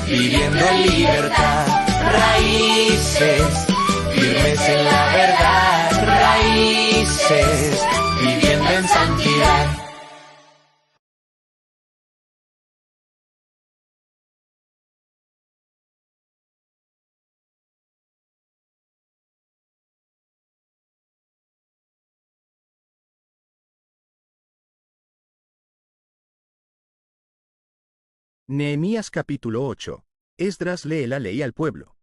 viviendo en libertad. Raíces, firmes en la verdad. Raíces, viviendo en santidad. Nehemías capítulo 8. Esdras lee la ley al pueblo.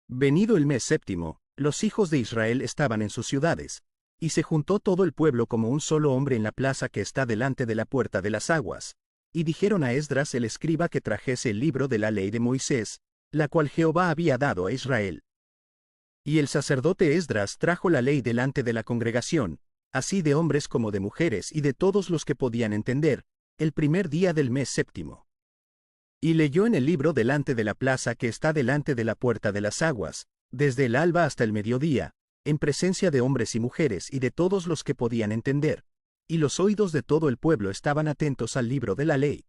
Venido el mes séptimo, los hijos de Israel estaban en sus ciudades, y se juntó todo el pueblo como un solo hombre en la plaza que está delante de la puerta de las aguas, y dijeron a Esdras el escriba que trajese el libro de la ley de Moisés, la cual Jehová había dado a Israel. Y el sacerdote Esdras trajo la ley delante de la congregación, así de hombres como de mujeres y de todos los que podían entender, el primer día del mes séptimo. Y leyó en el libro delante de la plaza que está delante de la puerta de las aguas, desde el alba hasta el mediodía, en presencia de hombres y mujeres y de todos los que podían entender, y los oídos de todo el pueblo estaban atentos al libro de la ley.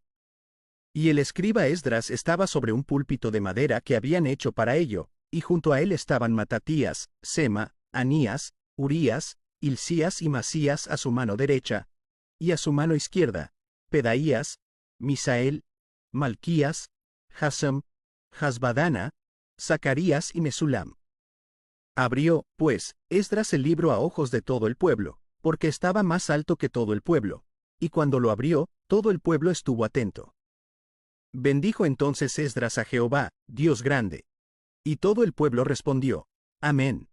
Y el escriba Esdras estaba sobre un púlpito de madera que habían hecho para ello, y junto a él estaban Matatías, Sema, Anías, Urías, Hilcías y Masías a su mano derecha, y a su mano izquierda, Pedaías, Misael, Malquías, Hasam, Hasbadana, Zacarías y Mesulam. Abrió, pues, Esdras el libro a ojos de todo el pueblo, porque estaba más alto que todo el pueblo, y cuando lo abrió, todo el pueblo estuvo atento. Bendijo entonces Esdras a Jehová, Dios grande. Y todo el pueblo respondió, Amén.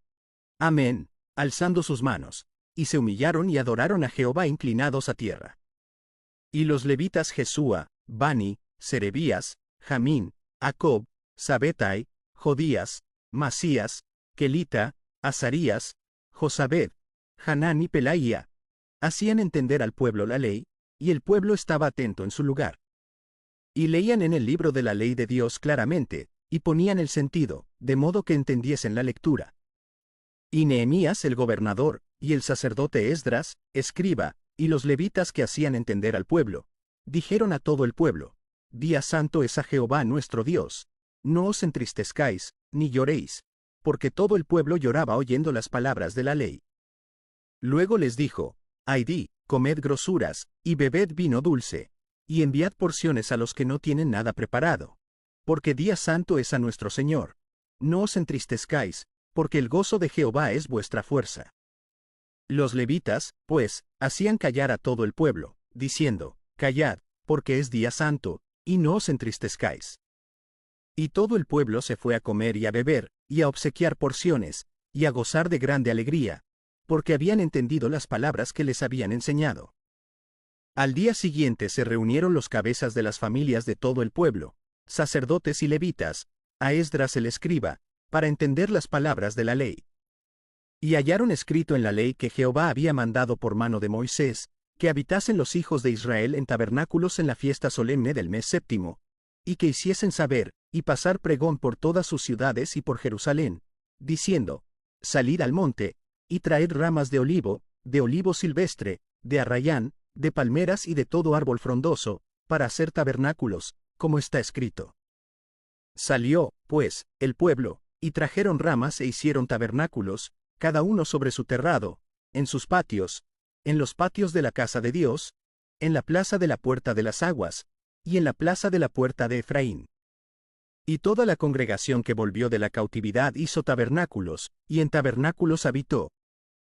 Amén, alzando sus manos, y se humillaron y adoraron a Jehová inclinados a tierra. Y los levitas Jesúa, Bani, Serebías, Jamín, Acob, Sabetai, Jodías, Masías, Kelita, Azarías, Josabed, Hanán y Pelaía, hacían entender al pueblo la ley, y el pueblo estaba atento en su lugar. Y leían en el libro de la ley de Dios claramente, y ponían el sentido, de modo que entendiesen la lectura. Y Nehemías el gobernador, y el sacerdote Esdras, escriba, y los levitas que hacían entender al pueblo, dijeron a todo el pueblo, Día santo es a Jehová nuestro Dios. No os entristezcáis, ni lloréis, porque todo el pueblo lloraba oyendo las palabras de la ley. Luego les dijo, Aidí, comed grosuras, y bebed vino dulce, y enviad porciones a los que no tienen nada preparado. Porque día santo es a nuestro Señor. No os entristezcáis, porque el gozo de Jehová es vuestra fuerza. Los levitas, pues, hacían callar a todo el pueblo, diciendo, Callad, porque es día santo, y no os entristezcáis. Y todo el pueblo se fue a comer y a beber, y a obsequiar porciones, y a gozar de grande alegría, porque habían entendido las palabras que les habían enseñado. Al día siguiente se reunieron los cabezas de las familias de todo el pueblo, sacerdotes y levitas, a Esdras el escriba, para entender las palabras de la ley. Y hallaron escrito en la ley que Jehová había mandado por mano de Moisés, que habitasen los hijos de Israel en tabernáculos en la fiesta solemne del mes séptimo, y que hiciesen saber, y pasar pregón por todas sus ciudades y por Jerusalén, diciendo, Salid al monte, y traed ramas de olivo silvestre, de arrayán, de palmeras y de todo árbol frondoso, para hacer tabernáculos, como está escrito. Salió, pues, el pueblo, y trajeron ramas e hicieron tabernáculos, cada uno sobre su terrado, en sus patios, en los patios de la casa de Dios, en la plaza de la puerta de las aguas, y en la plaza de la puerta de Efraín. Y toda la congregación que volvió de la cautividad hizo tabernáculos, y en tabernáculos habitó,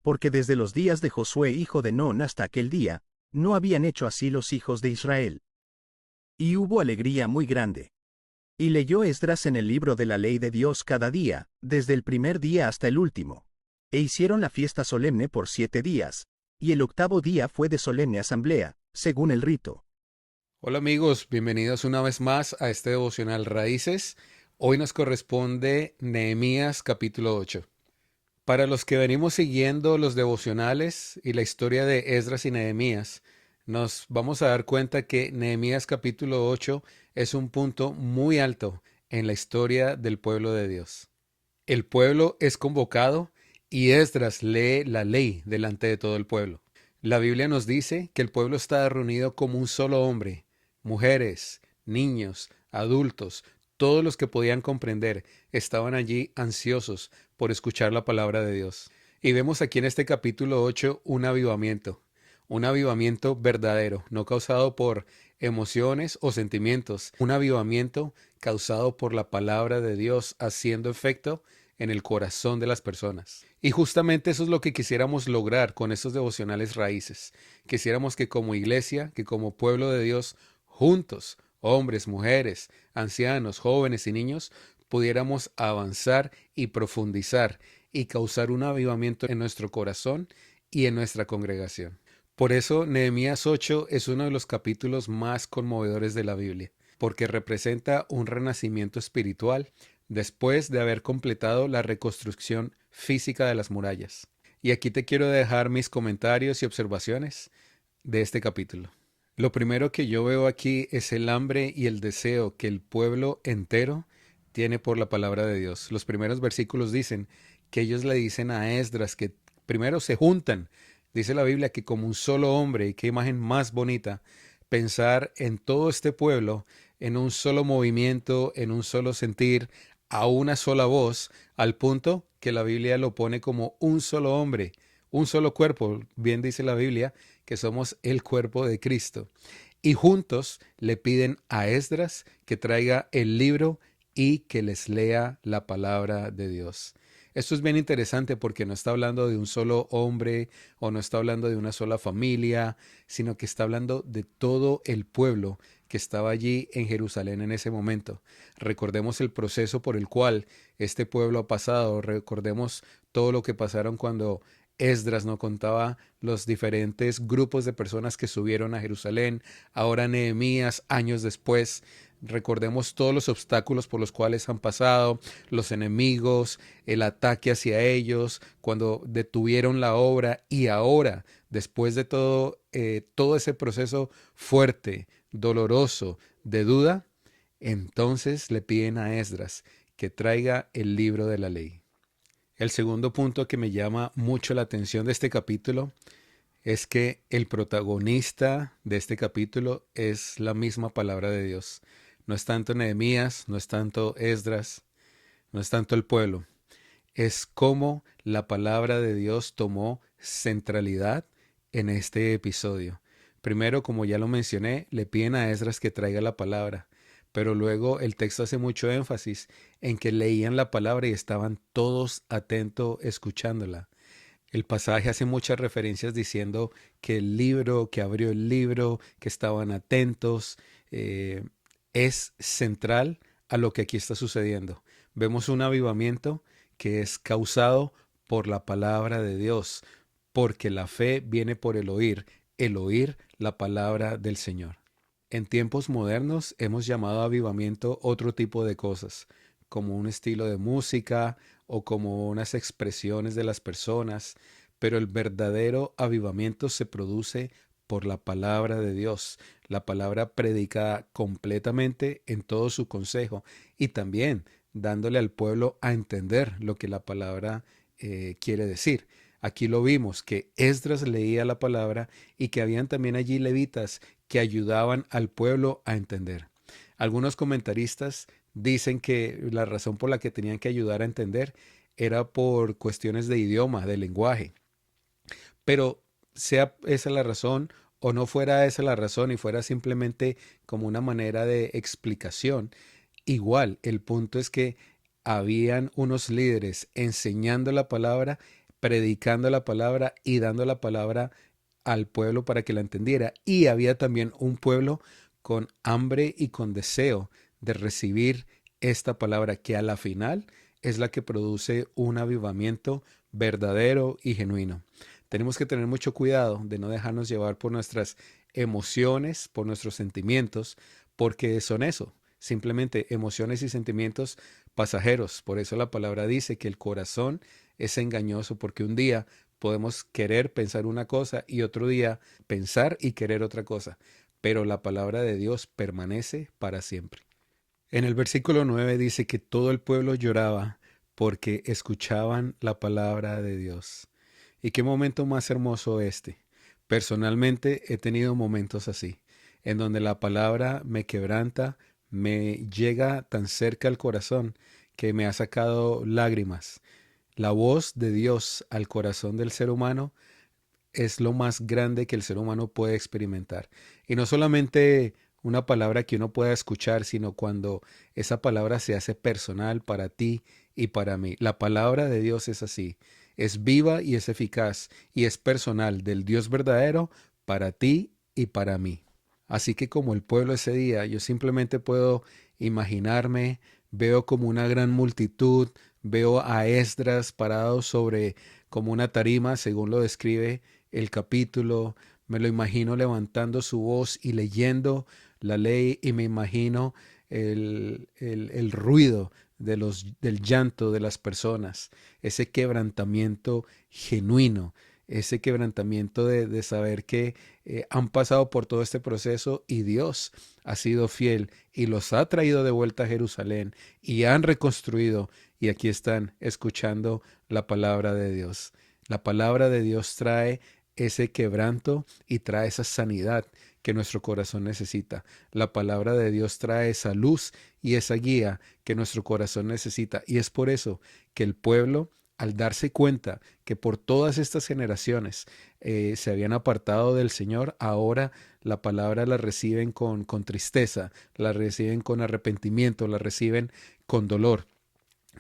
porque desde los días de Josué hijo de Nun hasta aquel día, no habían hecho así los hijos de Israel. Y hubo alegría muy grande. Y leyó Esdras en el libro de la ley de Dios cada día, desde el primer día hasta el último. E hicieron la fiesta solemne por 7 días, y el octavo día fue de solemne asamblea, según el rito. Hola amigos, bienvenidos una vez más a este devocional Raíces. Hoy nos corresponde Nehemías capítulo 8. Para los que venimos siguiendo los devocionales y la historia de Esdras y Nehemías, nos vamos a dar cuenta que Nehemías capítulo 8 es un punto muy alto en la historia del pueblo de Dios. El pueblo es convocado y Esdras lee la ley delante de todo el pueblo. La Biblia nos dice que el pueblo está reunido como un solo hombre, mujeres, niños, adultos, Todos los que podían comprender estaban allí ansiosos por escuchar la palabra de Dios. Y vemos aquí en este capítulo 8 un avivamiento verdadero, no causado por emociones o sentimientos, un avivamiento causado por la palabra de Dios haciendo efecto en el corazón de las personas. Y justamente eso es lo que quisiéramos lograr con estos devocionales raíces. Quisiéramos que como iglesia, que como pueblo de Dios, juntos, hombres, mujeres, ancianos, jóvenes y niños, pudiéramos avanzar y profundizar y causar un avivamiento en nuestro corazón y en nuestra congregación. Por eso Nehemías 8 es uno de los capítulos más conmovedores de la Biblia, porque representa un renacimiento espiritual después de haber completado la reconstrucción física de las murallas. Y aquí te quiero dejar mis comentarios y observaciones de este capítulo. Lo primero que yo veo aquí es el hambre y el deseo que el pueblo entero tiene por la palabra de Dios. Los primeros versículos dicen que ellos le dicen a Esdras que primero se juntan. Dice la Biblia que como un solo hombre, y qué imagen más bonita, pensar en todo este pueblo, en un solo movimiento, en un solo sentir, a una sola voz, al punto que la Biblia lo pone como un solo hombre, un solo cuerpo. Bien dice la Biblia que somos el cuerpo de Cristo. Y juntos le piden a Esdras que traiga el libro y que les lea la palabra de Dios. Esto es bien interesante porque no está hablando de un solo hombre o no está hablando de una sola familia, sino que está hablando de todo el pueblo que estaba allí en Jerusalén en ese momento. Recordemos el proceso por el cual este pueblo ha pasado, recordemos todo lo que pasaron cuando Esdras nos contaba los diferentes grupos de personas que subieron a Jerusalén, ahora Nehemías, años después. Recordemos todos los obstáculos por los cuales han pasado, los enemigos, el ataque hacia ellos, cuando detuvieron la obra y ahora, después de todo ese proceso fuerte, doloroso, de duda, entonces le piden a Esdras que traiga el libro de la ley. El segundo punto que me llama mucho la atención de este capítulo es que el protagonista de este capítulo es la misma palabra de Dios. No es tanto Nehemías, no es tanto Esdras, no es tanto el pueblo. Es cómo la palabra de Dios tomó centralidad en este episodio. Primero, como ya lo mencioné, le piden a Esdras que traiga la palabra, pero luego el texto hace mucho énfasis en que leían la palabra y estaban todos atentos escuchándola. El pasaje hace muchas referencias diciendo que el libro, que abrió el libro, que estaban atentos, es central a lo que aquí está sucediendo. Vemos un avivamiento que es causado por la palabra de Dios, porque la fe viene por el oír la palabra del Señor. En tiempos modernos hemos llamado avivamiento otro tipo de cosas, como un estilo de música o como unas expresiones de las personas, pero el verdadero avivamiento se produce por la palabra de Dios, la palabra predicada completamente en todo su consejo y también dándole al pueblo a entender lo que la palabra quiere decir. Aquí lo vimos, que Esdras leía la palabra y que habían también allí levitas que ayudaban al pueblo a entender. Algunos comentaristas dicen que la razón por la que tenían que ayudar a entender era por cuestiones de idioma, de lenguaje. Pero sea esa la razón o no fuera esa la razón y fuera simplemente como una manera de explicación, igual el punto es que habían unos líderes enseñando la palabra, predicando la palabra y dando la palabra al pueblo para que la entendiera. Y había también un pueblo con hambre y con deseo de recibir esta palabra que a la final es la que produce un avivamiento verdadero y genuino. Tenemos que tener mucho cuidado de no dejarnos llevar por nuestras emociones, por nuestros sentimientos, porque son eso, simplemente emociones y sentimientos pasajeros. Por eso la palabra dice que el corazón es engañoso, porque un día podemos querer pensar una cosa y otro día pensar y querer otra cosa, pero la palabra de Dios permanece para siempre. En el versículo 9 dice que todo el pueblo lloraba porque escuchaban la palabra de Dios. ¿Y qué momento más hermoso este? Personalmente he tenido momentos así, en donde la palabra me quebranta, me llega tan cerca al corazón que me ha sacado lágrimas. La voz de Dios al corazón del ser humano es lo más grande que el ser humano puede experimentar. Y no solamente una palabra que uno pueda escuchar, sino cuando esa palabra se hace personal para ti y para mí. La palabra de Dios es así. Es viva y es eficaz y es personal del Dios verdadero para ti y para mí. Así que como el pueblo ese día, yo simplemente puedo imaginarme, veo como una gran multitud, veo a Esdras parado sobre como una tarima, según lo describe el capítulo, me lo imagino levantando su voz y leyendo la ley y me imagino el ruido del llanto de las personas, ese quebrantamiento genuino, ese quebrantamiento de saber que han pasado por todo este proceso y Dios ha sido fiel y los ha traído de vuelta a Jerusalén y han reconstruido y aquí están escuchando la palabra de Dios. La palabra de Dios trae ese quebranto y trae esa sanidad que nuestro corazón necesita. La palabra de Dios trae esa luz y esa guía que nuestro corazón necesita. Y es por eso que el pueblo, al darse cuenta que por todas estas generaciones se habían apartado del Señor, ahora la palabra la reciben con tristeza, la reciben con arrepentimiento, la reciben con dolor.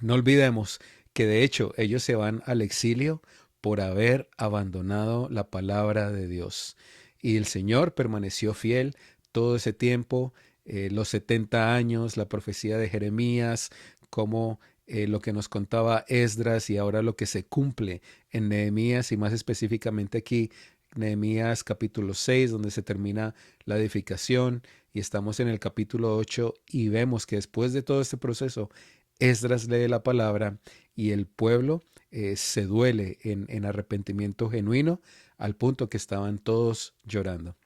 No olvidemos que de hecho ellos se van al exilio por haber abandonado la palabra de Dios. Y el Señor permaneció fiel todo ese tiempo, los 70 años, la profecía de Jeremías, como lo que nos contaba Esdras y ahora lo que se cumple en Nehemías y más específicamente aquí, Nehemías capítulo 6, donde se termina la edificación y estamos en el capítulo 8 y vemos que después de todo este proceso, Esdras lee la palabra y el pueblo se duele en arrepentimiento genuino al punto que estaban todos llorando.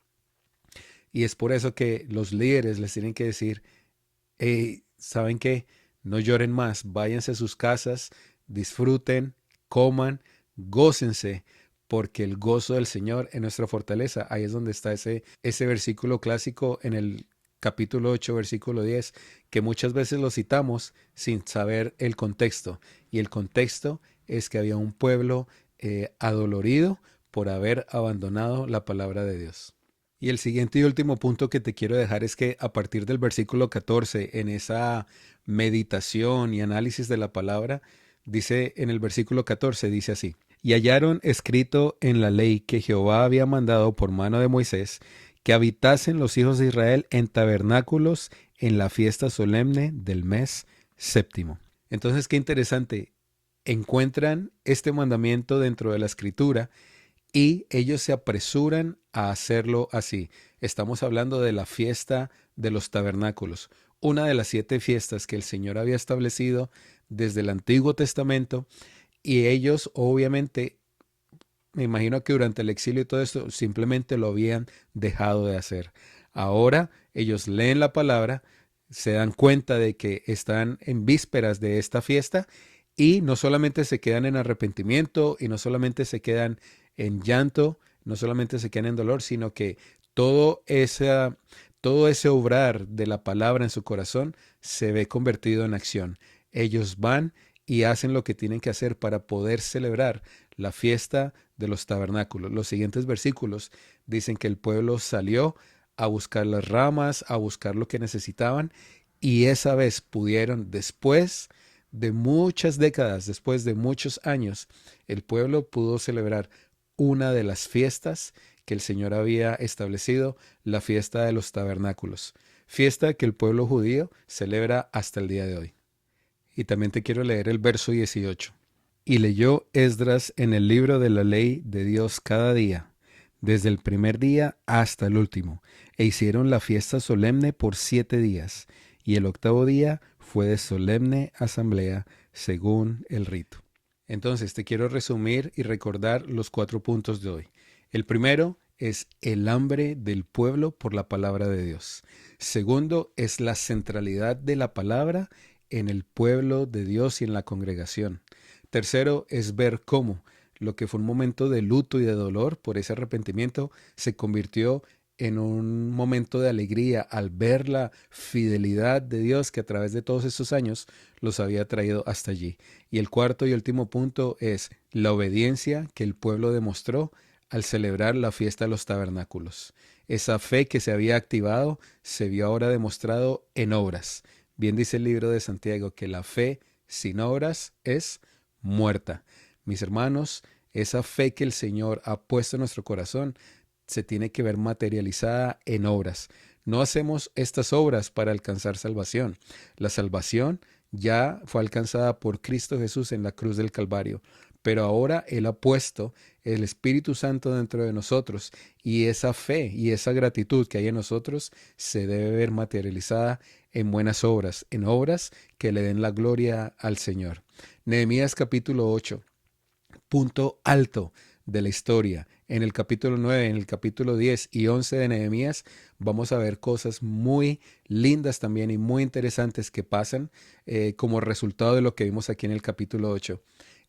Y es por eso que los líderes les tienen que decir, hey, ¿saben qué? No lloren más, váyanse a sus casas, disfruten, coman, gócense, porque el gozo del Señor es nuestra fortaleza. Ahí es donde está ese versículo clásico en el capítulo 8, versículo 10, que muchas veces lo citamos sin saber el contexto. Y el contexto es que había un pueblo adolorido por haber abandonado la palabra de Dios. Y el siguiente y último punto que te quiero dejar es que a partir del versículo 14, en esa meditación y análisis de la palabra, dice en el versículo 14, dice así: y hallaron escrito en la ley que Jehová había mandado por mano de Moisés, que habitasen los hijos de Israel en tabernáculos en la fiesta solemne del mes séptimo. Entonces, qué interesante, encuentran este mandamiento dentro de la escritura y ellos se apresuran a hacerlo así. Estamos hablando de la fiesta de los tabernáculos, una de las 7 fiestas que el Señor había establecido desde el Antiguo Testamento, y ellos obviamente, me imagino que durante el exilio y todo esto, simplemente lo habían dejado de hacer. Ahora ellos leen la palabra, se dan cuenta de que están en vísperas de esta fiesta y no solamente se quedan en arrepentimiento y no solamente se quedan en llanto, no solamente se quedan en dolor, sino que todo ese obrar de la palabra en su corazón se ve convertido en acción. Ellos van y hacen lo que tienen que hacer para poder celebrar la fiesta de los tabernáculos. Los siguientes versículos dicen que el pueblo salió a buscar las ramas, a buscar lo que necesitaban, y esa vez pudieron, después de muchas décadas, después de muchos años, el pueblo pudo celebrar una de las fiestas que el Señor había establecido, la fiesta de los tabernáculos, fiesta que el pueblo judío celebra hasta el día de hoy. Y también te quiero leer el verso 18. Y leyó Esdras en el libro de la ley de Dios cada día, desde el primer día hasta el último, e hicieron la fiesta solemne por 7 días, y el 8º día fue de solemne asamblea según el rito. Entonces te quiero resumir y recordar los 4 puntos de hoy. El primero es el hambre del pueblo por la palabra de Dios. Segundo es la centralidad de la palabra en el pueblo de Dios y en la congregación. Tercero es ver cómo lo que fue un momento de luto y de dolor por ese arrepentimiento se convirtió en un momento de alegría al ver la fidelidad de Dios que a través de todos estos años los había traído hasta allí. Y el cuarto y último punto es la obediencia que el pueblo demostró al celebrar la fiesta de los tabernáculos. Esa fe que se había activado se vio ahora demostrado en obras. Bien dice el libro de Santiago que la fe sin obras es muerta. Mis hermanos, esa fe que el Señor ha puesto en nuestro corazón se tiene que ver materializada en obras. No hacemos estas obras para alcanzar salvación. La salvación ya fue alcanzada por Cristo Jesús en la cruz del Calvario, pero ahora Él ha puesto el Espíritu Santo dentro de nosotros y esa fe y esa gratitud que hay en nosotros se debe ver materializada en buenas obras, en obras que le den la gloria al Señor. Nehemías capítulo 8, punto alto de la historia. En el capítulo 9, en el capítulo 10 y 11 de Nehemías vamos a ver cosas muy lindas también y muy interesantes que pasan como resultado de lo que vimos aquí en el capítulo 8.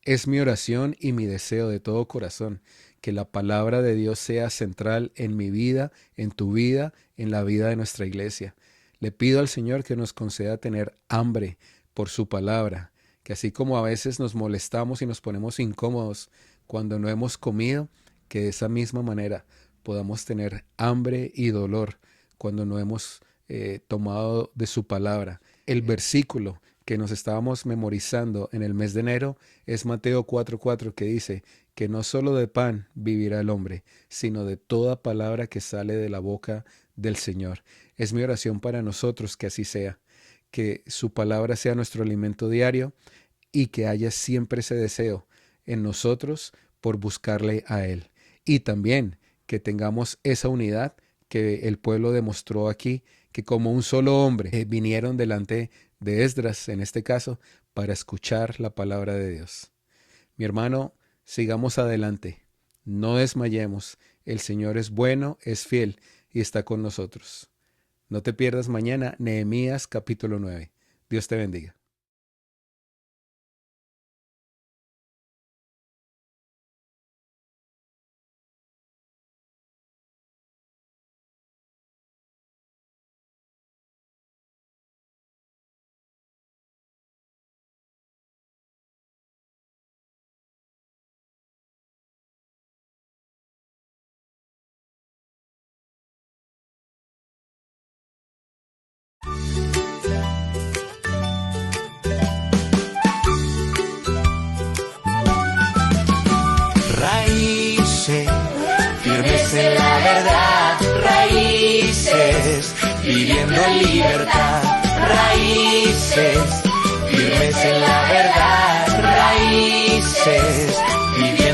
Es mi oración y mi deseo de todo corazón que la palabra de Dios sea central en mi vida, en tu vida, en la vida de nuestra iglesia. Le pido al Señor que nos conceda tener hambre por su palabra, que así como a veces nos molestamos y nos ponemos incómodos cuando no hemos comido, que de esa misma manera podamos tener hambre y dolor cuando no hemos tomado de su palabra. El versículo que nos estábamos memorizando en el mes de enero es Mateo 4:4, que dice que no solo de pan vivirá el hombre, sino de toda palabra que sale de la boca del Señor. Es mi oración para nosotros que así sea, que su palabra sea nuestro alimento diario y que haya siempre ese deseo en nosotros por buscarle a Él. Y también que tengamos esa unidad que el pueblo demostró aquí, que como un solo hombre vinieron delante de Esdras, en este caso, para escuchar la palabra de Dios. Mi hermano, sigamos adelante, no desmayemos, el Señor es bueno, es fiel y está con nosotros. No te pierdas mañana Nehemías capítulo 9. Dios te bendiga. Raíces, firmes en la verdad, raíces, viviendo en libertad, raíces, firmes en la verdad, raíces, viviendo